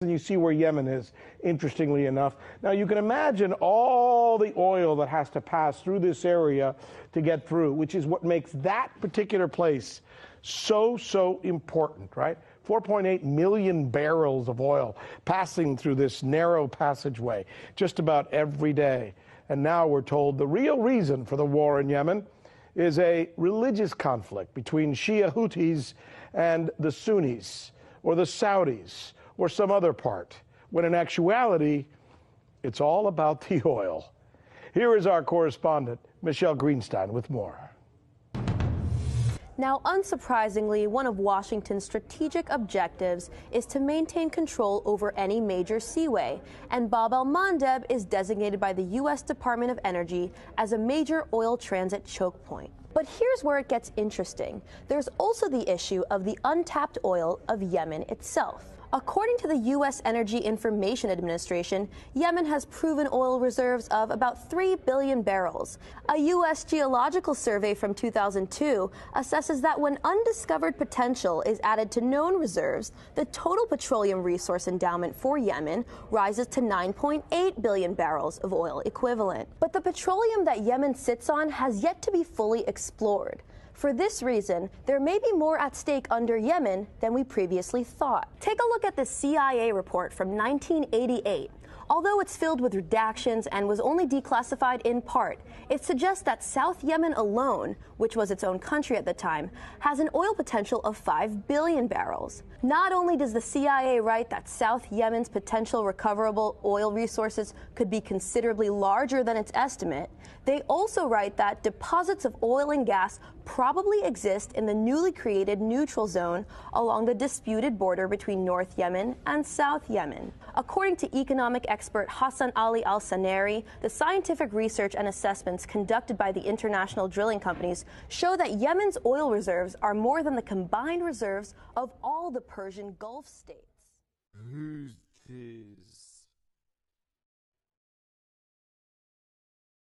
And you see where Yemen is, interestingly enough. Now, you can imagine all the oil that has to pass through this area to get through, which is what makes that particular place so important, right? 4.8 million barrels of oil passing through this narrow passageway just about every day. And now we're told the real reason for the war in Yemen is a religious conflict between Shia Houthis and the Sunnis, or the Saudis, or some other part, when in actuality, it's all about the oil. Here is our correspondent, Michelle Greenstein, with more. Now, unsurprisingly, one of Washington's strategic objectives is to maintain control over any major seaway, and Bab el-Mandeb is designated by the U.S. Department of Energy as a major oil transit choke point. But here's where it gets interesting. There's also the issue of the untapped oil of Yemen itself. According to the U.S. Energy Information Administration, Yemen has proven oil reserves of about 3 billion barrels. A U.S. geological survey from 2002 assesses that when undiscovered potential is added to known reserves, the total petroleum resource endowment for Yemen rises to 9.8 billion barrels of oil equivalent. But the petroleum that Yemen sits on has yet to be fully explored. For this reason, there may be more at stake under Yemen than we previously thought. Take a look at the CIA report from 1988. Although it's filled with redactions and was only declassified in part, it suggests that South Yemen alone, which was its own country at the time, has an oil potential of 5 billion barrels. Not only does the CIA write that South Yemen's potential recoverable oil resources could be considerably larger than its estimate, they also write that deposits of oil and gas probably exist in the newly created neutral zone along the disputed border between North Yemen and South Yemen. According to economic expert Hassan Ali al-Saneri, the scientific research and assessments conducted by the international drilling companies show that Yemen's oil reserves are more than the combined reserves of all the Persian Gulf states.